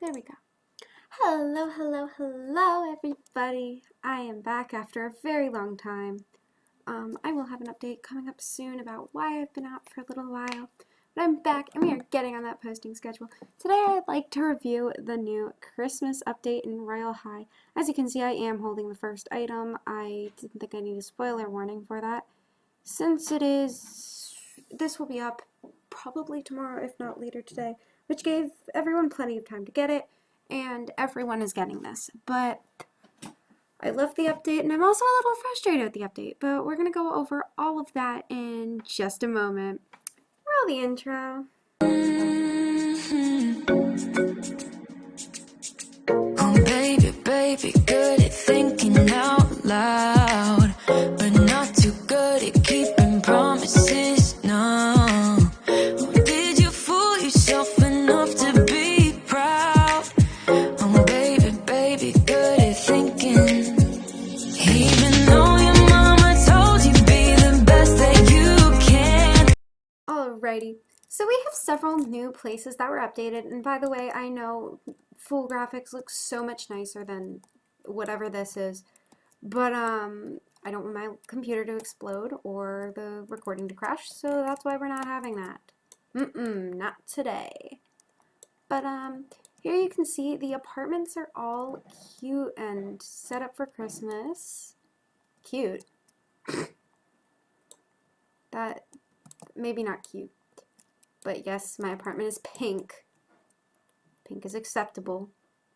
There we go. Hello, everybody. I am back after a very long time. I will have an update coming up soon about why I've been out for a little while. But I'm back and we are getting on that posting schedule. Today I'd like to review the new Christmas update in Royale High. As you can see, I am holding the first item. I didn't think I need a spoiler warning for that. Since this will be up probably tomorrow, if not later today, which gave everyone plenty of time to get it. And everyone is getting this, but I love the update, and I'm also a little frustrated with the update, but we're going to go over all of that in just a moment. Roll the intro. Oh, baby, good at thinking out loud, but not too good at keeping promises, no. Oh, did you fool yourself enough to be proud? Oh, baby, good at thinking. Even though your mama told you be the best that you can. Alrighty, so we have several new places that were updated, and by the way, I know full graphics look so much nicer than whatever this is, but I don't want my computer to explode or the recording to crash, so that's why we're not having that. Not today. But here you can see the apartments are all cute and set up for Christmas. Cute. That, maybe not cute. But yes, my apartment is pink. Pink is acceptable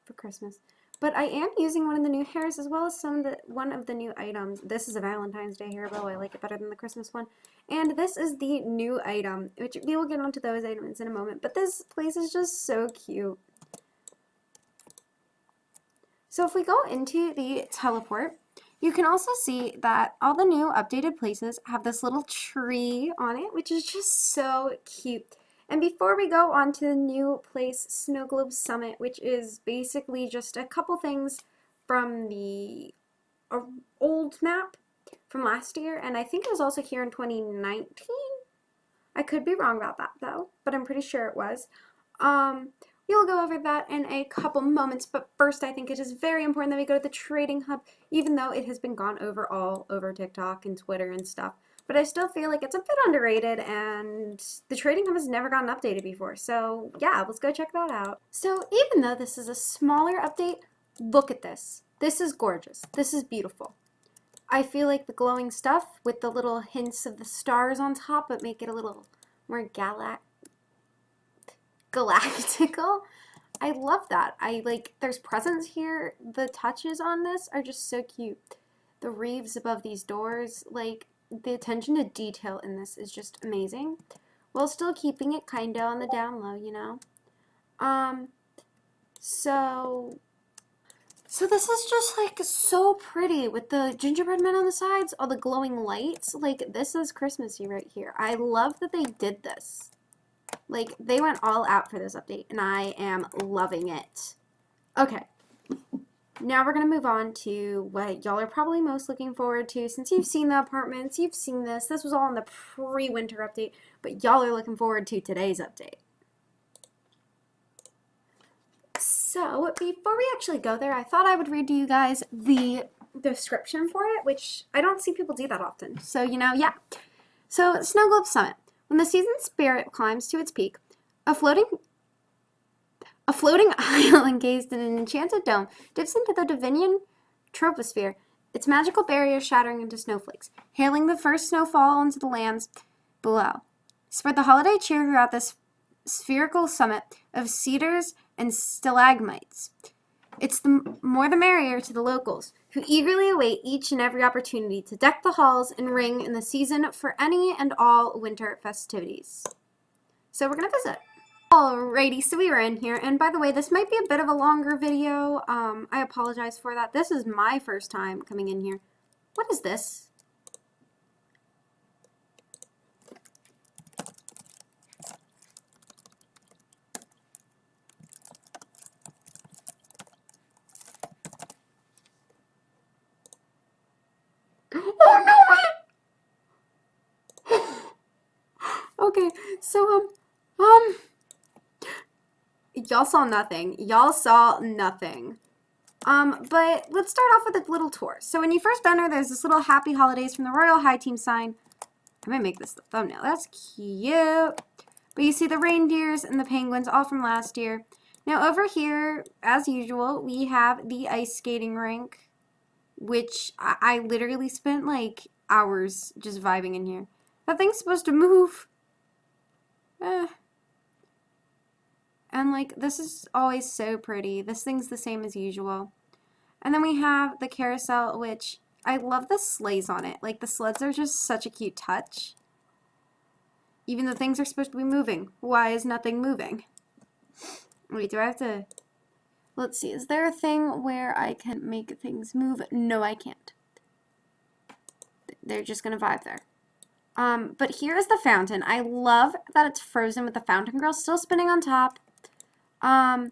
for Christmas. But I am using one of the new hairs as well as one of the new items. This is a Valentine's Day hair bow. I like it better than the Christmas one. And this is the new item, which we will get onto those items in a moment. But this place is just so cute. So if we go into the teleport, you can also see that all the new updated places have this little tree on it, which is just so cute. And before we go on to the new place, Snowglobe Summit, which is basically just a couple things from the old map from last year, and I think it was also here in 2019. I could be wrong about that though, but I'm pretty sure it was. We'll go over that in a couple moments, but first I think it is very important that we go to the Trading Hub, even though it has been gone over all over TikTok and Twitter and stuff. But I still feel like it's a bit underrated, and the Trading Hub has never gotten updated before. So yeah, let's go check that out. So even though this is a smaller update, look at this. This is gorgeous. This is beautiful. I feel like the glowing stuff with the little hints of the stars on top but make it a little more galactical. I love that. There's presents here. The touches on this are just so cute. The reeves above these doors, the attention to detail in this is just amazing, while still keeping it kinda on the down low, you know? So this is just so pretty with the gingerbread men on the sides, all the glowing lights. This is Christmassy right here. I love that they did this. They went all out for this update, and I am loving it. Okay. Now we're going to move on to what y'all are probably most looking forward to. Since you've seen the apartments, you've seen this. This was all in the pre-winter update, but y'all are looking forward to today's update. So before we actually go there, I thought I would read to you guys the description for it, which I don't see people do that often. So, yeah. So, Snowglobe Summit. When the season spirit climbs to its peak, a floating isle encased in an enchanted dome dips into the Divinian troposphere, its magical barrier shattering into snowflakes, hailing the first snowfall onto the lands below. Spread the holiday cheer throughout this spherical summit of cedars and stalagmites. It's the more the merrier to the locals, who eagerly await each and every opportunity to deck the halls and ring in the season for any and all winter festivities. So we're going to visit. Alrighty, so we were in here, and by the way, this might be a bit of a longer video. I apologize for that. This is my first time coming in here. What is this? Oh no! Okay, so Y'all saw nothing. Y'all saw nothing. But let's start off with a little tour. So when you first enter, there's this little Happy Holidays from the Royal High Team sign. I might make this the thumbnail. That's cute. But you see the reindeers and the penguins all from last year. Now over here, as usual, we have the ice skating rink, which I literally spent like hours just vibing in here. That thing's supposed to move. And like, this is always so pretty. This thing's the same as usual. And then we have the carousel, which I love the sleighs on it. Like, the sleds are just such a cute touch. Even though things are supposed to be moving. Why is nothing moving? Wait, do I have to... Let's see, is there a thing where I can make things move? No, I can't. They're just gonna vibe there. But here is the fountain. I love that it's frozen with the fountain girl still spinning on top. I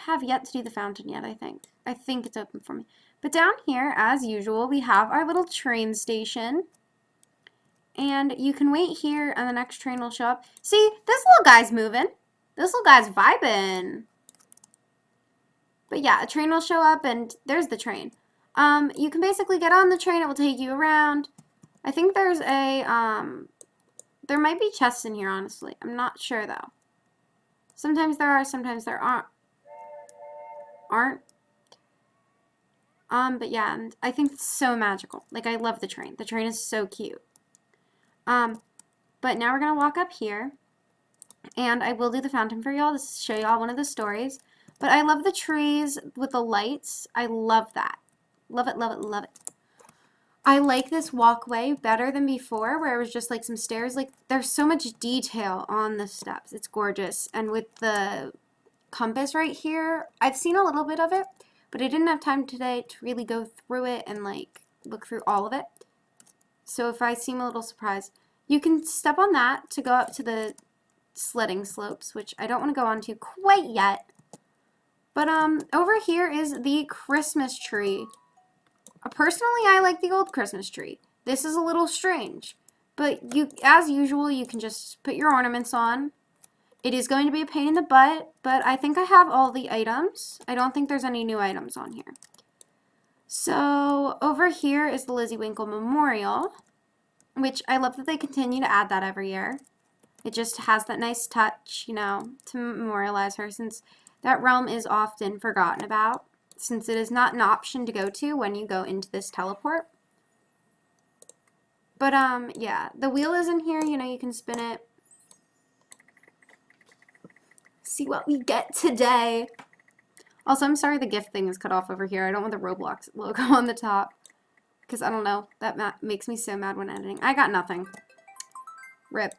have yet to do the fountain yet, I think. I think it's open for me. But down here, as usual, we have our little train station. And you can wait here and the next train will show up. See, this little guy's moving. This little guy's vibing. But yeah, a train will show up and there's the train. You can basically get on the train. It will take you around. I think there's a, there might be chests in here, honestly. I'm not sure, though. Sometimes there are, sometimes there aren't. But yeah, and I think it's so magical. Like, I love the train. The train is so cute. But now we're going to walk up here. And I will do the fountain for y'all to show y'all one of the stories. But I love the trees with the lights. I love that. Love it, love it, love it. I like this walkway better than before where it was just like some stairs. Like, there's so much detail on the steps. It's gorgeous. And with the compass right here, I've seen a little bit of it, but I didn't have time today to really go through it and like look through all of it. So if I seem a little surprised, you can step on that to go up to the sledding slopes, which I don't want to go onto quite yet. But over here is the Christmas tree. Personally, I like the old Christmas tree. This is a little strange, but you, as usual, you can just put your ornaments on. It is going to be a pain in the butt, but I think I have all the items. I don't think there's any new items on here. So over here is the Lizzie Winkle Memorial, which I love that they continue to add that every year. It just has that nice touch, you know, to memorialize her, since that realm is often forgotten about, since it is not an option to go to when you go into this teleport. But yeah, the wheel is in here, you know, you can spin it. See what we get today. Also, I'm sorry the gift thing is cut off over here. I don't want the Roblox logo on the top, because I don't know, that makes me so mad when editing. I got nothing. Rip.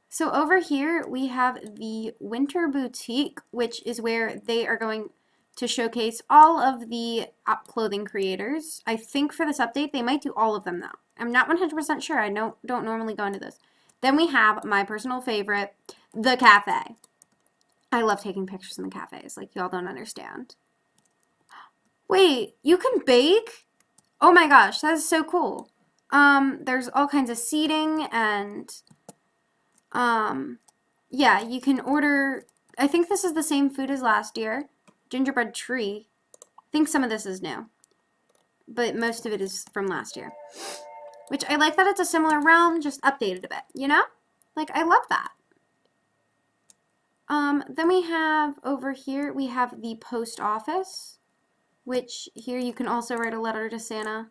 So over here we have the Winter Boutique, which is where they are going to showcase all of the clothing creators. I think for this update they might do all of them though. I'm not 100% sure. I don't normally go into this. Then we have my personal favorite, the cafe. I love taking pictures in the cafes. Like, y'all don't understand. Wait, you can bake? Oh my gosh, that is so cool. There's all kinds of seating and yeah, you can order, I think this is the same food as last year. Gingerbread tree. I think some of this is new, but most of it is from last year. Which I like that it's a similar realm, just updated a bit, you know? Like, I love that. Then we have over here, we have the post office, which here you can also write a letter to Santa.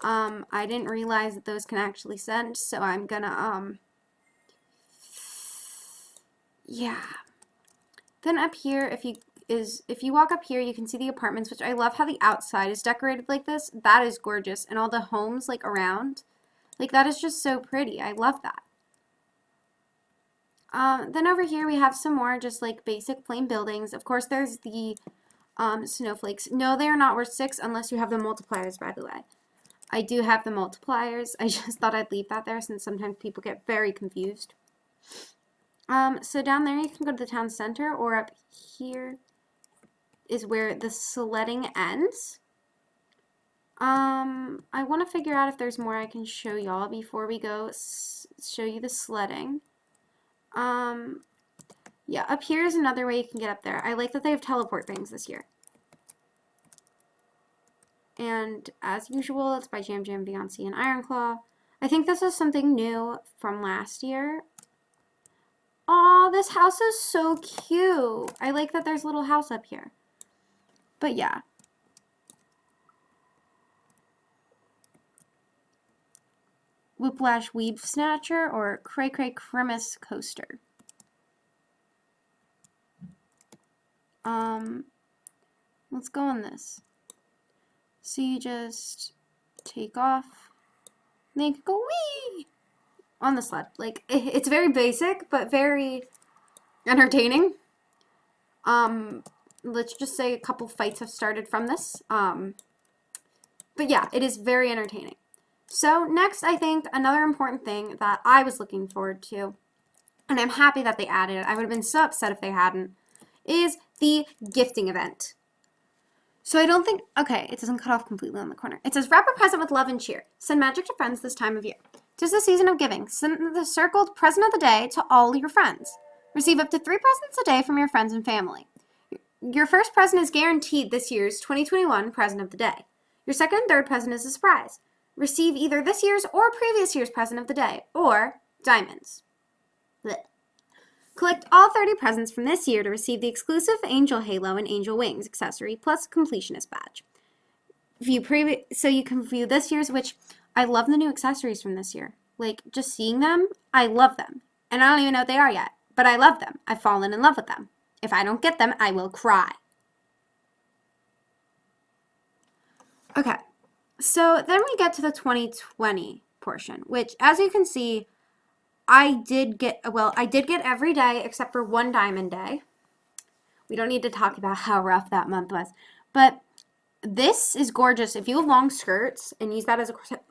I didn't realize that those can actually send, so I'm gonna, yeah. Then up here, if you walk up here, you can see the apartments, which I love how the outside is decorated like this. That is gorgeous. And all the homes like around. Like, that is just so pretty. I love that. Then over here we have some more just like basic plain buildings. Of course, there's the snowflakes. No, they are not worth 6 unless you have the multipliers, by the way. I do have the multipliers. I just thought I'd leave that there since sometimes people get very confused. So down there you can go to the town center, or up here is where the sledding ends. I want to figure out if there's more I can show y'all before we go show you the sledding. Yeah, up here is another way you can get up there. I like that they have teleport things this year. And as usual, it's by Jam Jam, Beyonce, and Ironclaw. I think this is something new from last year. Aw, this house is so cute. I like that there's a little house up here. But yeah. Whiplash Weave Snatcher or Cray Cray Cremis Coaster. Let's go on this. So you just take off, and then you can go wee on the sled. Like, it's very basic, but very entertaining. Let's just say a couple fights have started from this. But yeah, it is very entertaining. So next, I think another important thing that I was looking forward to, and I'm happy that they added it, I would have been so upset if they hadn't, is the gifting event. So I don't think, okay, it doesn't cut off completely on the corner. It says, wrap a present with love and cheer. Send magic to friends this time of year. 'Tis the season of giving. Send the circled present of the day to all your friends. Receive up to 3 presents a day from your friends and family. Your first present is guaranteed this year's 2021 present of the day. Your second and third present is a surprise. Receive either this year's or previous year's present of the day, or diamonds. Blech. Collect all 30 presents from this year to receive the exclusive Angel Halo and Angel Wings accessory plus completionist badge. So you can view this year's, which I love the new accessories from this year. Like, just seeing them, I love them. And I don't even know what they are yet, but I love them. I've fallen in love with them. If I don't get them, I will cry. Okay, so then we get to the 2020 portion, which, as you can see, I did get every day except for one diamond day. We don't need to talk about how rough that month was. But this is gorgeous. If you have long skirts and use that as a corset,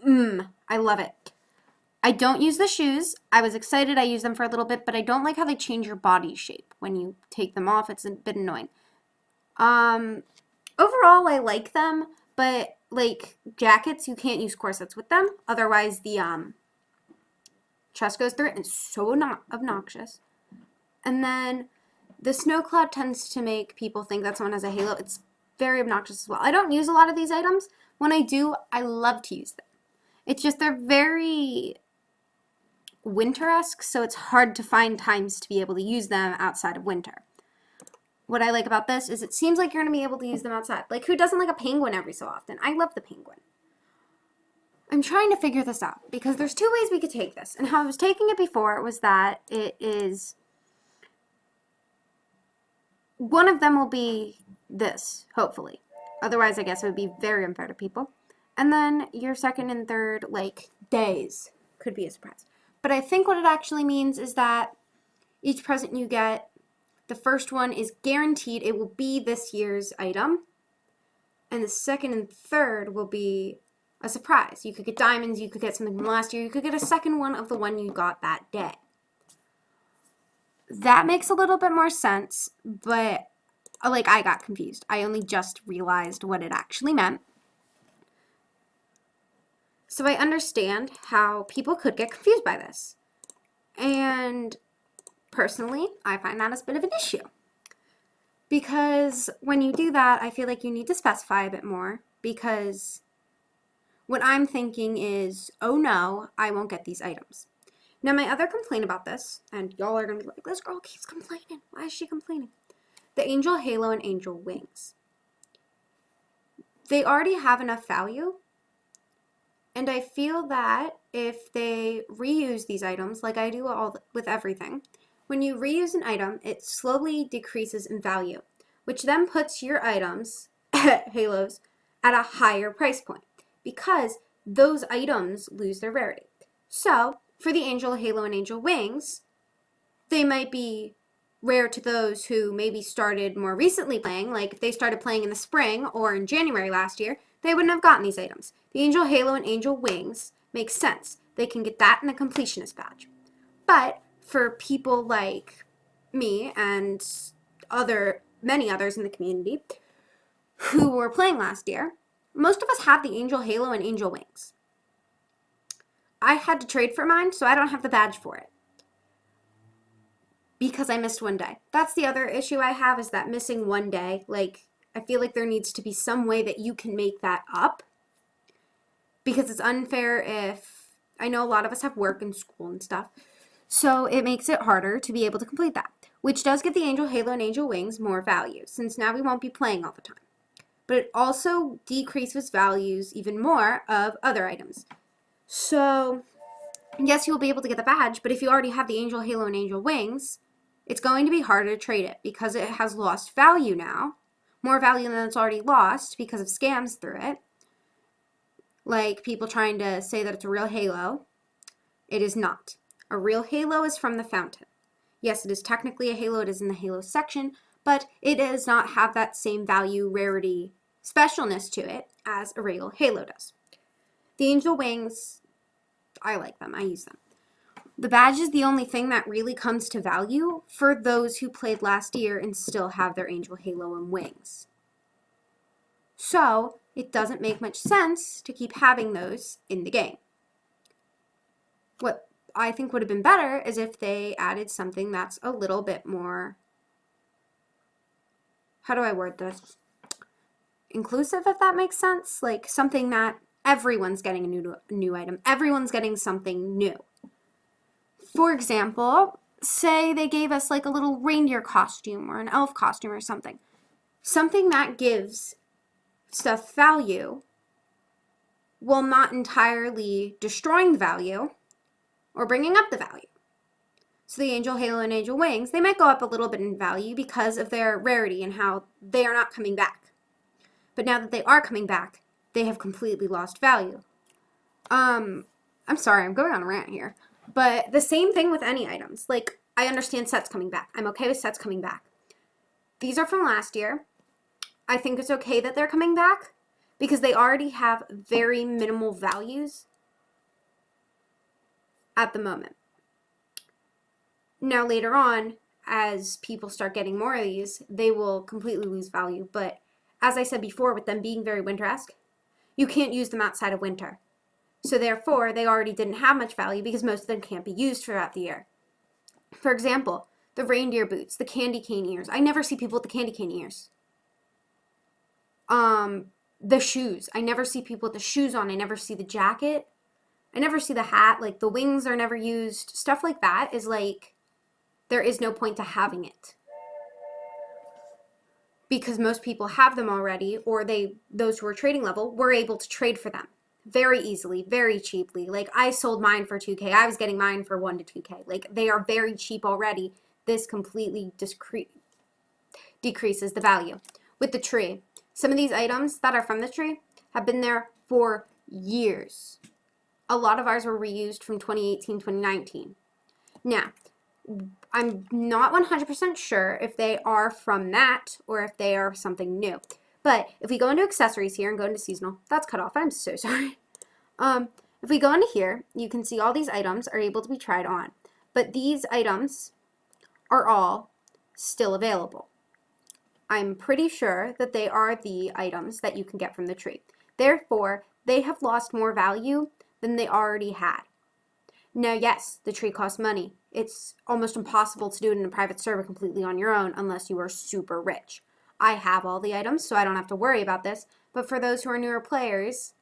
I love it. I don't use the shoes. I was excited. I used them for a little bit, but I don't like how they change your body shape when you take them off. It's a bit annoying. Overall, I like them, but like jackets, you can't use corsets with them. Otherwise, the chest goes through it, and it's so not obnoxious. And then the snow cloud tends to make people think that someone has a halo. It's very obnoxious as well. I don't use a lot of these items. When I do, I love to use them. It's just they're very winter-esque, so it's hard to find times to be able to use them outside of winter. What I like about this is it seems like you're going to be able to use them outside. Like, who doesn't like a penguin every so often? I love the penguin. I'm trying to figure this out because there's 2 ways we could take this. And how I was taking it before was that it is, one of them will be this, hopefully. Otherwise, I guess it would be very unfair to people. And then your second and third, like, days could be a surprise. But I think what it actually means is that each present you get, the first one is guaranteed it will be this year's item. And the second and third will be a surprise. You could get diamonds, you could get something from last year, you could get a second one of the one you got that day. That makes a little bit more sense, but like I got confused. I only just realized what it actually meant. So I understand how people could get confused by this. And personally, I find that as a bit of an issue. Because when you do that, I feel like you need to specify a bit more, because what I'm thinking is, oh no, I won't get these items. Now, my other complaint about this, and y'all are going to be like, this girl keeps complaining. Why is she complaining? The Angel Halo and Angel Wings. They already have enough value, and I feel that if they reuse these items, like I do with everything, when you reuse an item, it slowly decreases in value, which then puts your items, halos, at a higher price point, because those items lose their rarity. So, for the Angel Halo and Angel Wings, they might be rare to those who maybe started more recently playing. Like if they started playing in the spring or in January last year, they wouldn't have gotten these items. The Angel Halo and Angel Wings makes sense. They can get that in the completionist badge. But for people like me and many others in the community who were playing last year, most of us have the Angel Halo and Angel Wings. I had to trade for mine, so I don't have the badge for it. because I missed one day. That's the other issue I have, is that missing one day. Like, I feel like there needs to be some way that you can make that up, because it's unfair if, I know a lot of us have work and school and stuff, so it makes it harder to be able to complete that, which does give the Angel Halo and Angel Wings more value, since now we won't be playing all the time. But it also decreases values even more of other items. So, yes, you'll be able to get the badge, but if you already have the Angel Halo and Angel Wings, it's going to be harder to trade it because it has lost value now. More value than it's already lost because of scams through it. Like people trying to say that it's a real Halo. It is not. A real Halo is from the fountain. Yes, it is technically a Halo. It is in the Halo section, but it does not have that same value, rarity, specialness to it as a real Halo does. The Angel Wings, I like them. I use them. The badge is the only thing that really comes to value for those who played last year and still have their Angel Halo and Wings. So, it doesn't make much sense to keep having those in the game. What I think would have been better is if they added something that's a little bit more, how do I word this? Inclusive, if that makes sense. Like something that everyone's getting a new item. Everyone's getting something new. For example, say they gave us like a little reindeer costume or an elf costume or something. Something that gives stuff value while not entirely destroying the value or bringing up the value. So the Angel Halo and Angel Wings, they might go up a little bit in value because of their rarity and how they are not coming back. But now that they are coming back, they have completely lost value. I'm sorry, I'm going on a rant here. But the same thing with any items. Like, I understand sets coming back. I'm okay with sets coming back. These are from last year. I think it's okay that they're coming back because they already have very minimal values at the moment. Now, later on, as people start getting more of these, they will completely lose value. But as I said before, with them being very winter-esque, you can't use them outside of winter. So therefore, they already didn't have much value because most of them can't be used throughout the year. For example, the reindeer boots, the candy cane ears. I never see people with the candy cane ears. The shoes. I never see people with the shoes on. I never see the jacket. I never see the hat. Like, the wings are never used. Stuff like that is like, there is no point to having it. Because most people have them already, or those who are trading level, were able to trade for them very easily, very cheaply. Like, I sold mine for 2K. I was getting mine for 1 to 2K. Like, they are very cheap already. This completely decreases the value. With the tree, some of these items that are from the tree have been there for years. A lot of ours were reused from 2018, 2019. Now, I'm not 100% sure if they are from that or if they are something new. But if we go into accessories here and go into seasonal, that's cut off. I'm so sorry. If we go into here, you can see all these items are able to be tried on. But these items are all still available. I'm pretty sure that they are the items that you can get from the tree. Therefore, they have lost more value than they already had. Now, yes, the tree costs money. It's almost impossible to do it in a private server completely on your own unless you are super rich. I have all the items, so I don't have to worry about this. But for those who are newer players,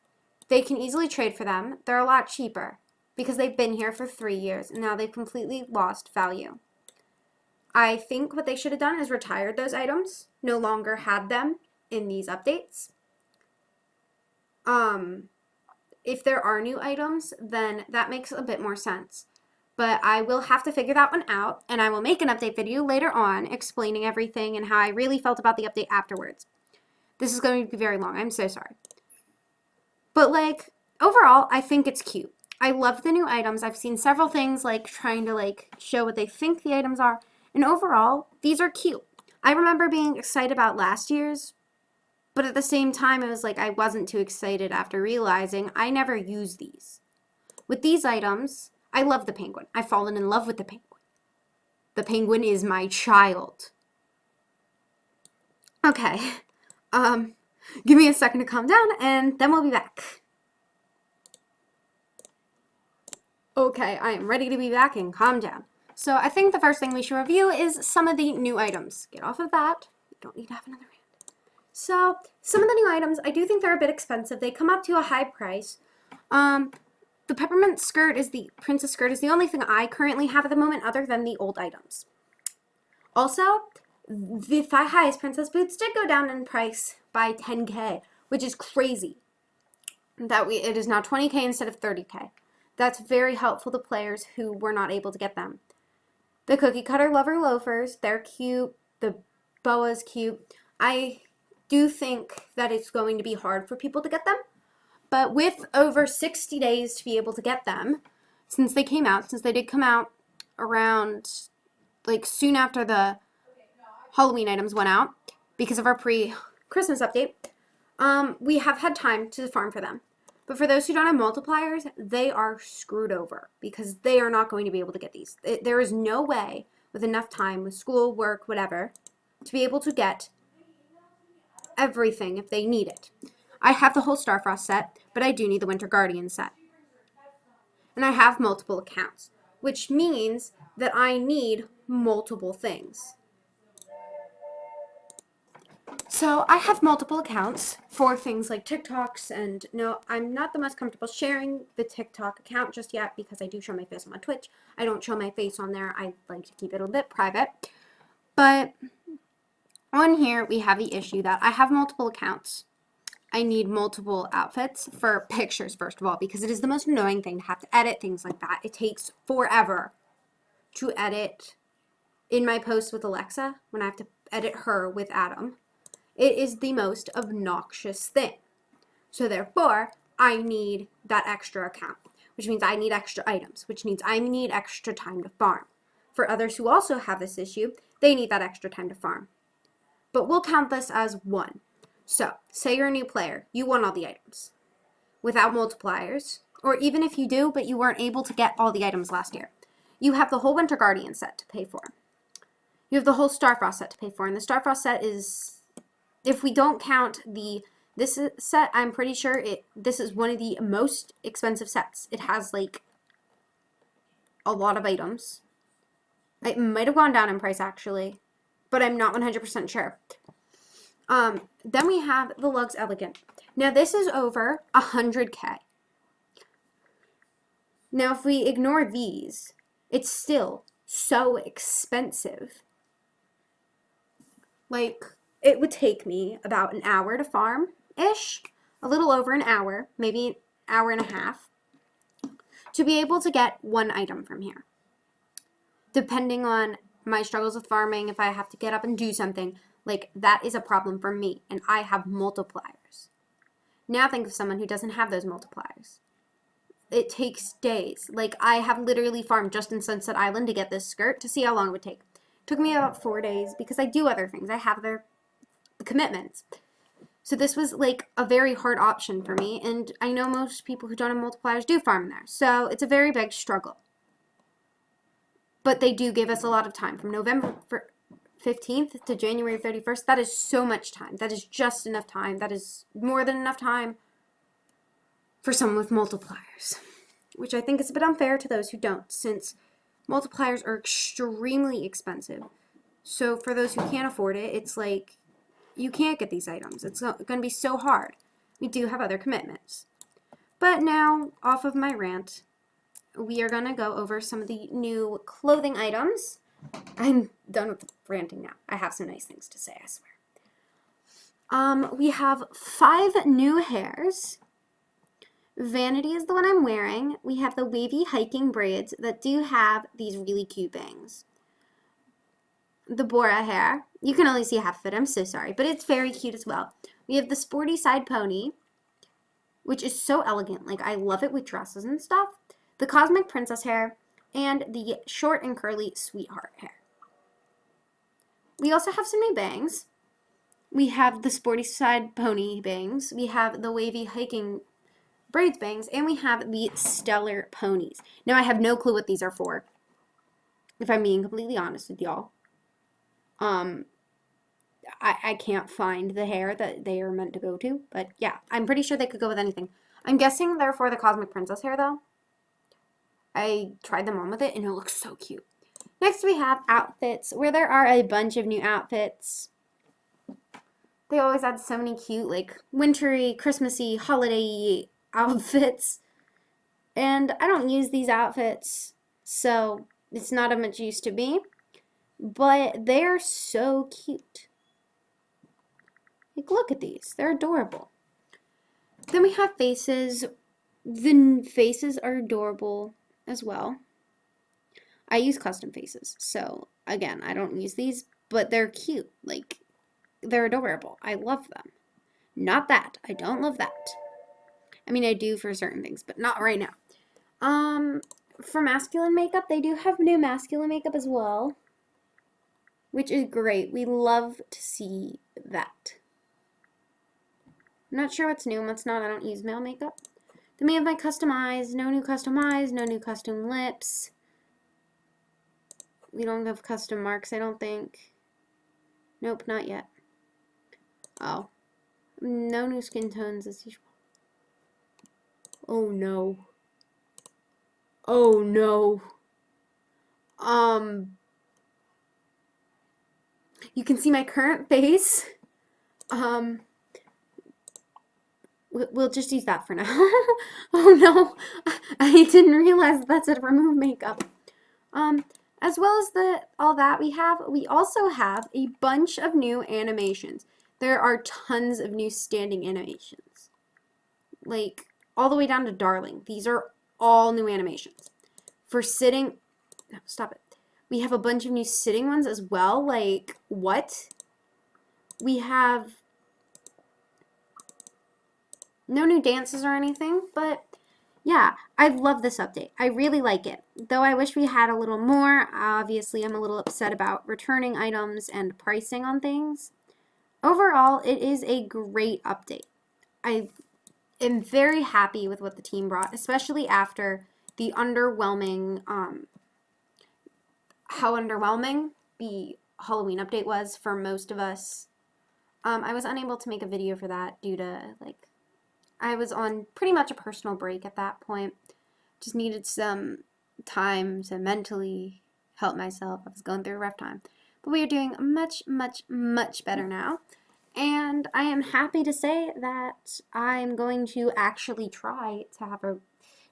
they can easily trade for them. They're a lot cheaper because they've been here for 3 years and now they've completely lost value. I think what they should have done is retired those items, no longer had them in these updates. If there are new items, then that makes a bit more sense. But I will have to figure that one out, and I will make an update video later on explaining everything and how I really felt about the update afterwards. This is going to be very long. I'm so sorry. But, like, overall, I think it's cute. I love the new items. I've seen several things, like, trying to, like, show what they think the items are. And overall, these are cute. I remember being excited about last year's, but at the same time, it was like I wasn't too excited after realizing I never use these. With these items, I love the penguin. I've fallen in love with the penguin. The penguin is my child. Okay. Give me a second to calm down, and then we'll be back. Okay, I am ready to be back and calm down. So I think the first thing we should review is some of the new items. Get off of that. We don't need to have another rant. So some of the new items, I do think they're a bit expensive. They come up to a high price. The peppermint skirt is the princess skirt is the only thing I currently have at the moment other than the old items. Also, the thigh highest princess boots did go down in price by 10K, which is crazy. It is now 20K instead of 30K. That's very helpful to players who were not able to get them. The cookie cutter lover loafers, they're cute. The boa's cute. I do think that it's going to be hard for people to get them, but with over 60 days to be able to get them, since they did come out around like soon after the Halloween items went out because of our pre-Christmas update, we have had time to farm for them. But for those who don't have multipliers, they are screwed over because they are not going to be able to get these. There is no way with enough time, with school, work, whatever, to be able to get everything if they need it. I have the whole Starfrost set, but I do need the Winter Guardian set. And I have multiple accounts, which means that I need multiple things. So I have multiple accounts for things like TikToks, and no, I'm not the most comfortable sharing the TikTok account just yet because I do show my face on my Twitch. I don't show my face on there. I like to keep it a bit private. But on here, we have the issue that I have multiple accounts. I need multiple outfits for pictures, first of all, because it is the most annoying thing to have to edit things like that. It takes forever to edit in my post with Alexa when I have to edit her with Adam. It is the most obnoxious thing. So therefore, I need that extra account, which means I need extra items, which means I need extra time to farm. For others who also have this issue, they need that extra time to farm. But we'll count this as one. So, say you're a new player, you want all the items without multipliers, or even if you do, but you weren't able to get all the items last year. You have the whole Winter Guardian set to pay for. You have the whole Starfrost set to pay for, and the Starfrost set is, if we don't count this set, I'm pretty sure this is one of the most expensive sets. It has like a lot of items. It might have gone down in price actually, but I'm not 100% sure. Then we have the Lugs Elegant. Now this is over 100K. Now if we ignore these, it's still so expensive. Like, it would take me about an hour to farm-ish, a little over an hour, maybe an hour and a half, to be able to get one item from here. Depending on my struggles with farming, if I have to get up and do something, like, that is a problem for me, and I have multipliers. Now think of someone who doesn't have those multipliers. It takes days. Like, I have literally farmed just in Sunset Island to get this skirt to see how long it would take. It took me about 4 days because I do other things. I have other commitments. So this was like a very hard option for me, and I know most people who don't have multipliers do farm there. So it's a very big struggle. But they do give us a lot of time from November 15th to January 31st. That is so much time. That is just enough time. That is more than enough time for someone with multipliers, which I think is a bit unfair to those who don't, since multipliers are extremely expensive. So for those who can't afford it, it's like you can't get these items. It's going to be so hard. We do have other commitments. But now, off of my rant, we are going to go over some of the new clothing items. I'm done with ranting now. I have some nice things to say, I swear. We have 5 new hairs. Vanity is the one I'm wearing. We have the wavy hiking braids that do have these really cute bangs. The Bora hair. You can only see half of it. I'm so sorry, but it's very cute as well. We have the sporty side pony, which is so elegant. Like, I love it with dresses and stuff. The cosmic princess hair, and the short and curly sweetheart hair. We also have some new bangs. We have the sporty side pony bangs. We have the wavy hiking braids bangs, and we have the stellar ponies. Now, I have no clue what these are for, if I'm being completely honest with y'all. I can't find the hair that they are meant to go to, but yeah, I'm pretty sure they could go with anything. I'm guessing they're for the cosmic princess hair, though. I tried them on with it, and it looks so cute. Next we have outfits, where there are a bunch of new outfits. They always add so many cute, like, wintry, Christmassy, holiday outfits. And I don't use these outfits, so it's not as much use to me. But they're so cute. Like, look at these. They're adorable. Then we have faces. The faces are adorable as well. I use custom faces, so again, I don't use these, but they're cute. Like, they're adorable. I love them. Not that. I don't love that. I mean, I do for certain things, but not right now. For masculine makeup, they do have new masculine makeup as well, which is great. We love to see that. I'm not sure what's new and what's not. I don't use male makeup. Then we have my custom eyes. No new custom eyes. No new custom lips. We don't have custom marks, I don't think. Nope, not yet. Oh. No new skin tones as usual. Oh no. Oh no. You can see my current face. We'll just use that for now. Oh no. I didn't realize that said remove makeup. As well as all that we also have a bunch of new animations. There are tons of new standing animations. Like, all the way down to Darling. These are all new animations. For sitting, no, stop it. We have a bunch of new sitting ones as well. Like, what? We have no new dances or anything, but yeah, I love this update. I really like it. Though I wish we had a little more. Obviously, I'm a little upset about returning items and pricing on things. Overall, it is a great update. I am very happy with what the team brought, especially after the underwhelming, how underwhelming the Halloween update was for most of us. I was unable to make a video for that due to, like, I was on pretty much a personal break at that point. Just needed some time to mentally help myself. I was going through a rough time. But we are doing much, much, much better now. And I am happy to say that I'm going to actually try to have a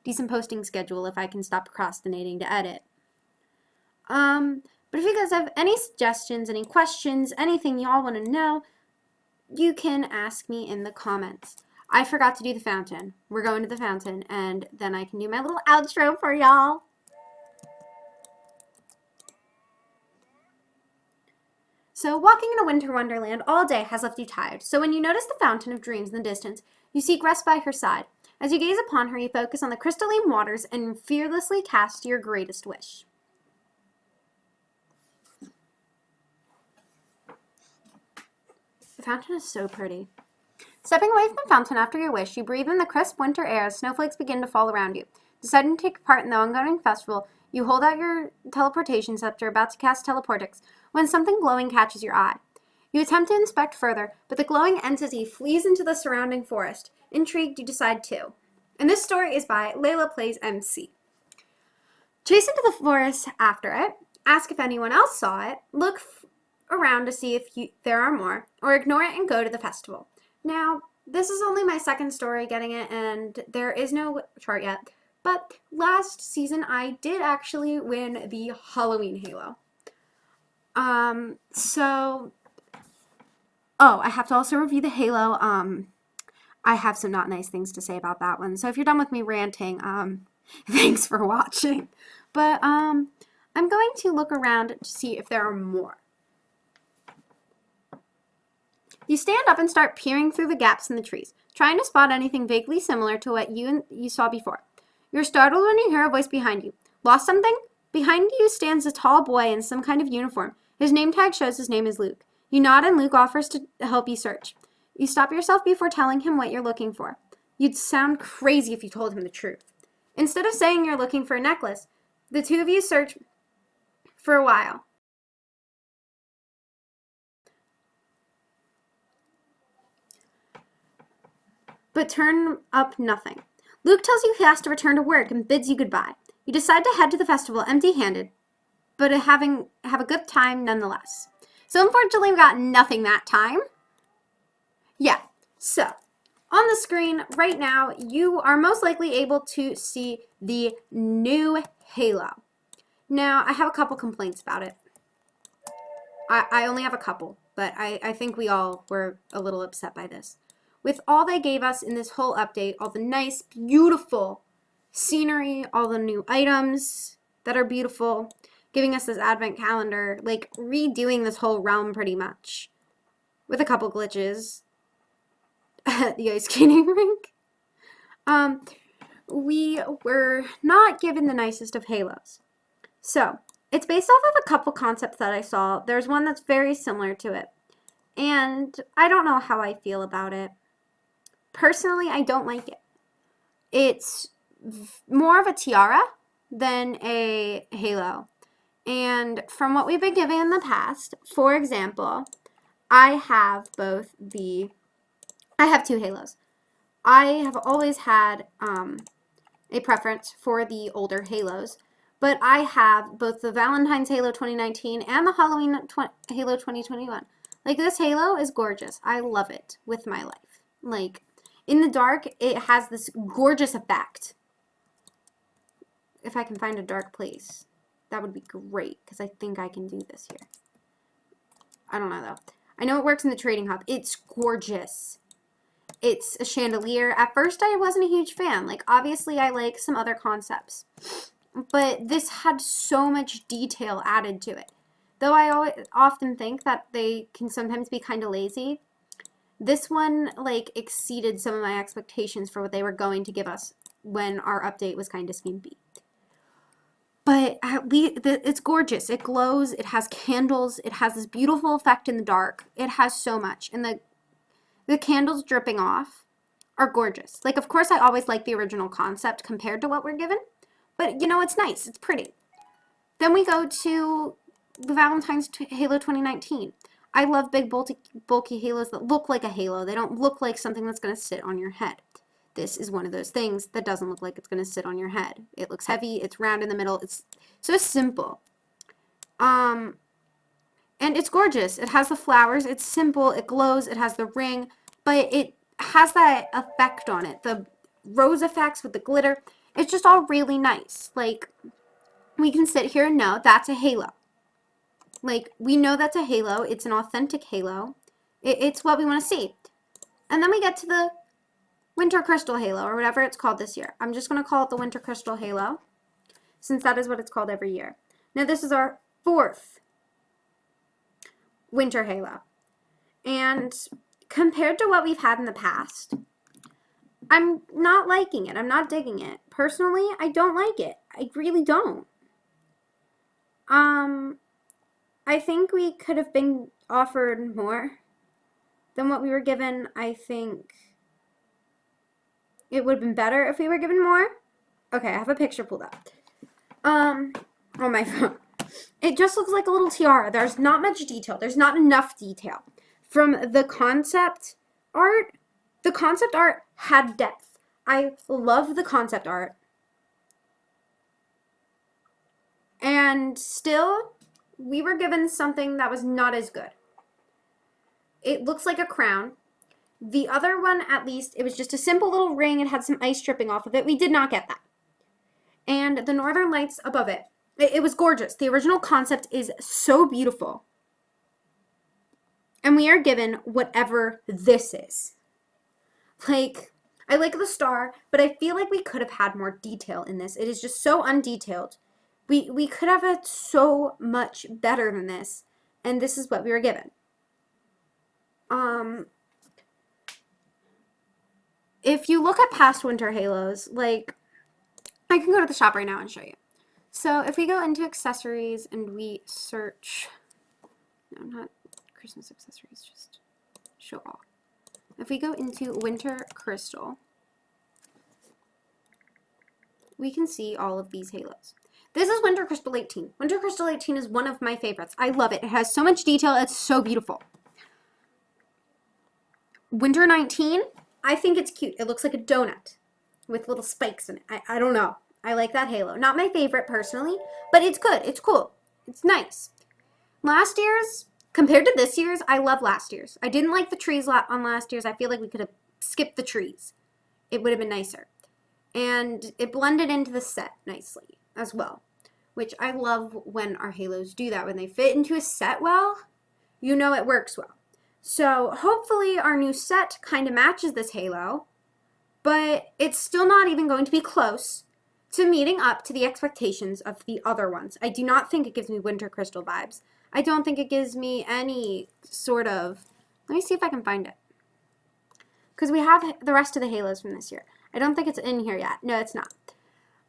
decent posting schedule if I can stop procrastinating to edit. But if you guys have any suggestions, any questions, anything y'all want to know, you can ask me in the comments. I forgot to do the fountain. We're going to the fountain, and then I can do my little outro for y'all. So, walking in a winter wonderland all day has left you tired. So when you notice the fountain of dreams in the distance, you seek rest by her side. As you gaze upon her, you focus on the crystalline waters and fearlessly cast your greatest wish. The fountain is so pretty. Stepping away from the fountain after your wish, you breathe in the crisp winter air as snowflakes begin to fall around you. Deciding to take part in the ongoing festival, you hold out your teleportation scepter, about to cast teleportix, when something glowing catches your eye. You attempt to inspect further, but the glowing entity flees into the surrounding forest. Intrigued, you decide to. And this story is by Layla Plays MC. Chase into the forest after it, ask if anyone else saw it, look around to see if there are more, or ignore it and go to the festival. Now, this is only my second story getting it, and there is no chart yet, but last season I did actually win the Halloween Halo. I have to also review the Halo. I have some not nice things to say about that one, so if you're done with me ranting, thanks for watching. But, I'm going to look around to see if there are more. You stand up and start peering through the gaps in the trees, trying to spot anything vaguely similar to what you saw before. You're startled when you hear a voice behind you. Lost something? Behind you stands a tall boy in some kind of uniform. His name tag shows his name is Luke. You nod and Luke offers to help you search. You stop yourself before telling him what you're looking for. You'd sound crazy if you told him the truth. Instead of saying you're looking for a necklace, the two of you search for a while. But turn up nothing. Luke tells you he has to return to work and bids you goodbye. You decide to head to the festival empty-handed. but have a good time nonetheless. So unfortunately, we got nothing that time. Yeah, so on the screen right now, you are most likely able to see the new halo. Now, I have a couple complaints about it. I only have a couple, but I think we all were a little upset by this. With all they gave us in this whole update, all the nice, beautiful scenery, all the new items that are beautiful, giving us this advent calendar, like redoing this whole realm pretty much, with a couple glitches at the ice skating rink. We were not given the nicest of halos. So, it's based off of a couple concepts that I saw. There's one that's very similar to it. And I don't know how I feel about it. Personally, I don't like it. It's more of a tiara than a halo. And from what we've been given in the past, for example, I have two halos. I have always had a preference for the older halos, but I have both the Valentine's Halo 2019 and the Halloween Halo 2021. Like, this halo is gorgeous. I love it with my life. Like, in the dark, it has this gorgeous effect. If I can find a dark place, that would be great, because I think I can do this here. I don't know, though. I know it works in the trading hub. It's gorgeous. It's a chandelier. At first, I wasn't a huge fan. Like, obviously, I like some other concepts. But this had so much detail added to it. Though I often think that they can sometimes be kind of lazy, this one, like, exceeded some of my expectations for what they were going to give us when our update was kind of skimpy. But at least it's gorgeous. It glows. It has candles. It has this beautiful effect in the dark. It has so much. And the candles dripping off are gorgeous. Like, of course, I always like the original concept compared to what we're given. But, you know, it's nice. It's pretty. Then we go to the Valentine's Halo 2019. I love big, bulky halos that look like a halo. They don't look like something that's going to sit on your head. This is one of those things that doesn't look like it's going to sit on your head. It looks heavy. It's round in the middle. It's so simple. And it's gorgeous. It has the flowers. It's simple. It glows. It has the ring. But it has that effect on it. The rose effects with the glitter. It's just all really nice. Like, we can sit here and know that's a halo. Like, we know that's a halo. It's an authentic halo. It's what we want to see. And then we get to the Winter Crystal Halo, or whatever it's called this year. I'm just going to call it the Winter Crystal Halo, since that is what it's called every year. Now, this is our 4th Winter Halo. And compared to what we've had in the past, I'm not liking it. I'm not digging it. Personally, I don't like it. I really don't. I think we could have been offered more than what we were given. I think it would have been better if we were given more. Okay, I have a picture pulled up. On my phone. It just looks like a little tiara. There's not much detail. There's not enough detail. From the concept art had depth. I love the concept art. And still, we were given something that was not as good. It looks like a crown. The other one, at least, it was just a simple little ring. It had some ice dripping off of it. We did not get that. And the northern lights above it. It was gorgeous. The original concept is so beautiful. And we are given whatever this is. Like, I like the star, but I feel like we could have had more detail in this. It is just so undetailed. We could have had so much better than this, and this is what we were given. If you look at past winter halos, like, I can go to the shop right now and show you. So if we go into accessories and we search, no, not Christmas accessories, just show all. If we go into Winter Crystal, we can see all of these halos. This is Winter Crystal 18. Winter Crystal 18 is one of my favorites. I love it. It has so much detail. It's so beautiful. Winter 19, I think it's cute. It looks like a donut with little spikes in it. I don't know. I like that halo. Not my favorite personally, but it's good. It's cool. It's nice. Last year's, compared to this year's, I love last year's. I didn't like the trees on last year's. I feel like we could have skipped the trees. It would have been nicer. And it blended into the set nicely as well, which I love when our halos do that. When they fit into a set well, you know it works well. So hopefully our new set kind of matches this halo, but it's still not even going to be close to meeting up to the expectations of the other ones. I do not think it gives me winter crystal vibes. I don't think it gives me any sort of, let me see if I can find it. Because we have the rest of the halos from this year. I don't think it's in here yet. No, it's not.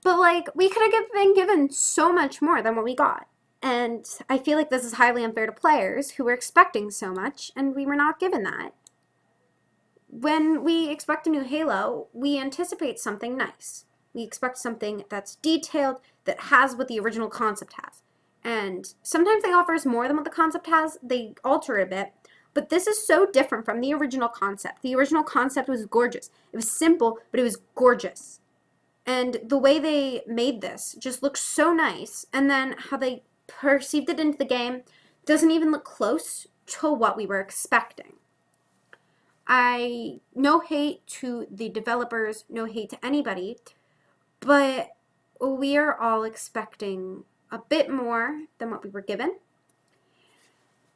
But like, we could have been given so much more than what we got. And I feel like this is highly unfair to players who were expecting so much, and we were not given that. When we expect a new halo, we anticipate something nice. We expect something that's detailed, that has what the original concept has. And sometimes they offer us more than what the concept has. They alter it a bit. But this is so different from the original concept. The original concept was gorgeous. It was simple, but it was gorgeous. And the way they made this just looks so nice. And then how they perceived it into the game doesn't even look close to what we were expecting. No hate to the developers, no hate to anybody, but we are all expecting a bit more than what we were given.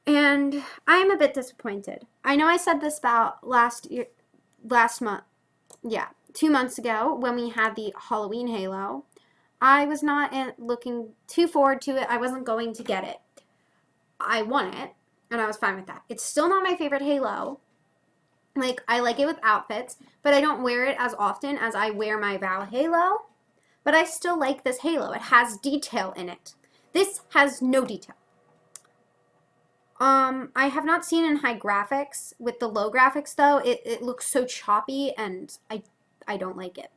And I'm a bit disappointed. I know I said this about last month, 2 months ago when we had the Halloween halo. I was not looking too forward to it. I wasn't going to get it. I want it, and I was fine with that. It's still not my favorite halo. Like, I like it with outfits, but I don't wear it as often as I wear my Val halo. But I still like this halo. It has detail in it. This has no detail. I have not seen in high graphics. With the low graphics, though, it looks so choppy, and I don't like it.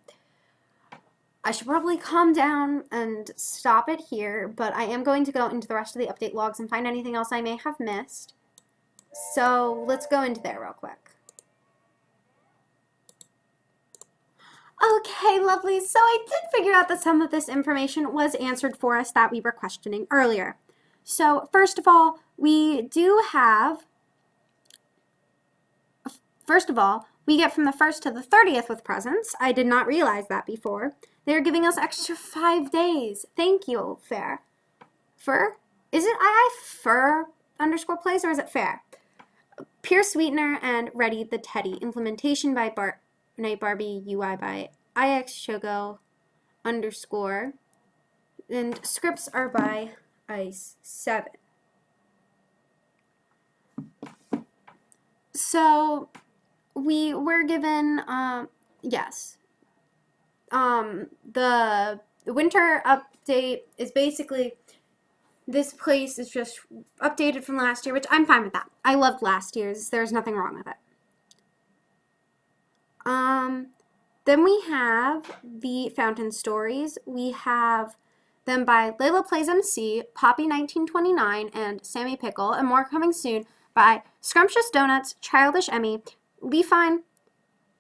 I should probably calm down and stop it here, but I am going to go into the rest of the update logs and find anything else I may have missed. So let's go into there real quick. Okay, lovely. So I did figure out that some of this information was answered for us that we were questioning earlier. So first of all, we get from the 1st to the 30th with presents. I did not realize that before. They're giving us extra 5 days. Thank you, Fair. Fur? Is it Fur_plays or is it Fair? Pure Sweetener and Ready the Teddy. Implementation by Night Barbie, UI by ixchogo_. And scripts are by Ice7. So we were given, the winter update is basically, this place is just updated from last year, which I'm fine with that. I loved last year's. There's nothing wrong with it. Then we have the Fountain Stories. We have them by Layla Plays MC, Poppy 1929, and Sammy Pickle, and more coming soon by Scrumptious Donuts, Childish Emmy, Lee Fine,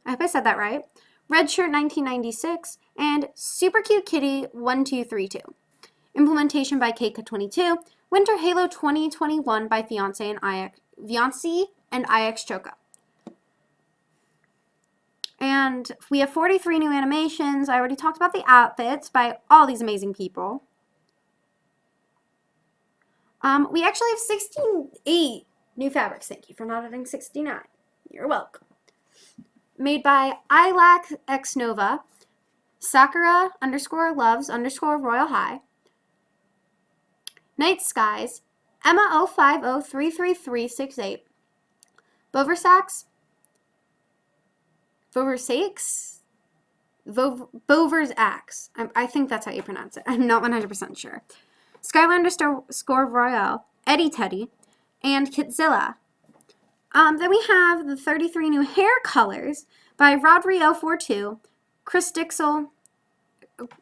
I hope I said that right, Red Shirt 1996, and Super Cute Kitty 1232. Implementation by Keika22, Winter Halo 2021 by Fiancé and ixchogo. And we have 43 new animations. I already talked about the outfits by all these amazing people. We actually have 68 new fabrics. Thank you for not adding 69. You're welcome. Made by ILAC_Nova, Sakura_loves_Royal High, Night Skies, Emma 050-33368, Bover's Axe. I think that's how you pronounce it. I'm not 100% sure. Skylar_Royale, Eddie Teddy, and Kitzilla. Then we have the 33 new hair colors by Rodrio42, Chris Dixel,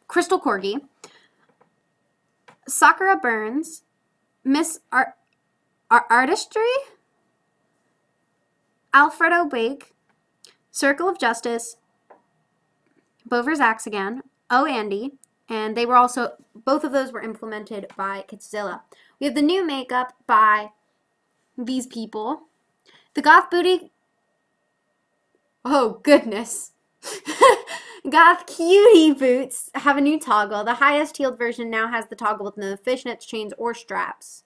Crystal Corgi, Sakura Burns, Miss Artistry, Alfredo Bake, Circle of Justice, Bover's Axe again, Oh Andy, And they were also, both of those were implemented by Kidzilla. We have the new makeup by these people. The Goth Booty, oh goodness. Goth Cutie Boots have a new toggle. The highest heeled version now has the toggle with no fishnets, chains, or straps.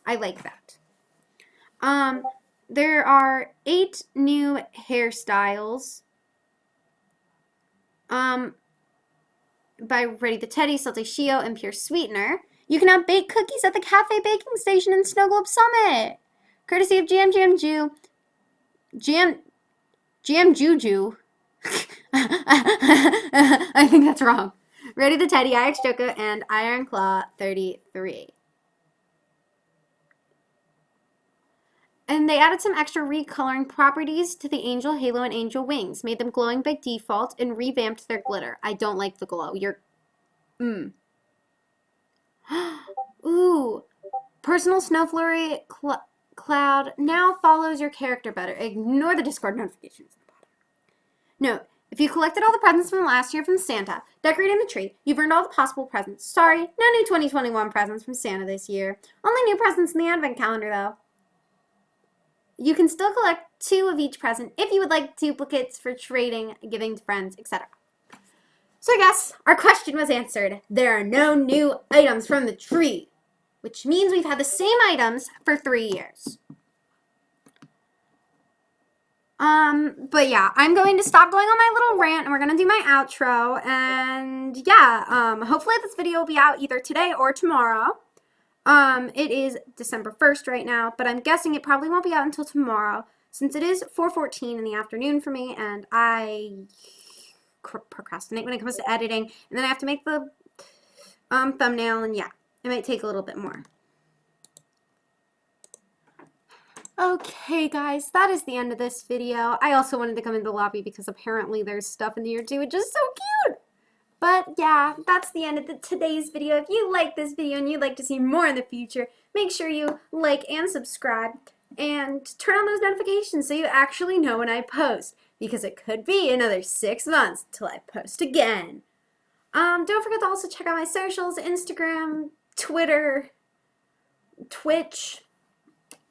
I like that. There are 8 new hairstyles. By Ready the Teddy, Salty Shio, and Pure Sweetener. You can now bake cookies at the Cafe Baking Station in Snowglobe Summit. Courtesy of Jam Juju. I think that's wrong. Ready the Teddy, IX Joka, and Iron Claw 33. And they added some extra recoloring properties to the Angel Halo and Angel Wings, made them glowing by default, and revamped their glitter. I don't like the glow. Ooh. Personal Snow Flurry Cloud now follows your character better. Ignore the Discord notifications. Note, if you collected all the presents from last year from Santa, decorating the tree, you've earned all the possible presents. Sorry, no new 2021 presents from Santa this year. Only new presents in the advent calendar, though. You can still collect 2 of each present if you would like duplicates for trading, giving to friends, etc. So I guess our question was answered. There are no new items from the tree, which means we've had the same items for 3 years. But yeah, I'm going to stop going on my little rant and we're going to do my outro. And yeah, hopefully this video will be out either today or tomorrow. It is December 1st right now, but I'm guessing it probably won't be out until tomorrow since it is 4:14 in the afternoon for me and I procrastinate when it comes to editing and then I have to make the thumbnail and yeah, it might take a little bit more. Okay, guys, that is the end of this video. I also wanted to come into the lobby because apparently there's stuff in here too, which is so cute. But yeah, that's the end of today's video. If you like this video and you'd like to see more in the future, make sure you like and subscribe and turn on those notifications so you actually know when I post because it could be another 6 months till I post again. Don't forget to also check out my socials, Instagram, Twitter, Twitch.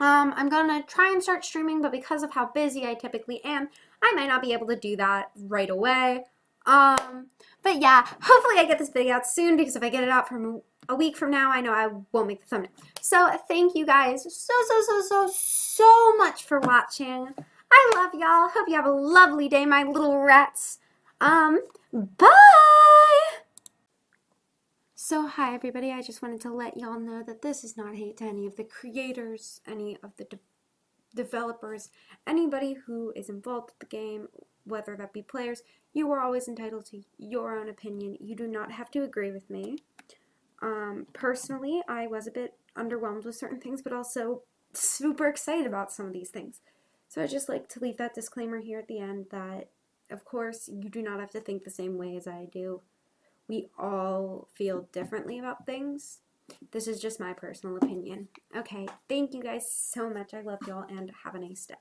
I'm gonna try and start streaming, but because of how busy I typically am, I might not be able to do that right away. But yeah, hopefully I get this video out soon because if I get it out from a week from now, I know I won't make the thumbnail. So thank you guys so much for watching. I love y'all. Hope you have a lovely day, my little rats. Bye! So hi everybody, I just wanted to let y'all know that this is not hate to any of the creators, any of the developers, anybody who is involved with the game, whether that be players. You are always entitled to your own opinion. You do not have to agree with me. Personally, I was a bit underwhelmed with certain things, but also super excited about some of these things. So I'd just like to leave that disclaimer here at the end that, of course, you do not have to think the same way as I do. We all feel differently about things. This is just my personal opinion. Okay, thank you guys so much. I love y'all and have a nice day.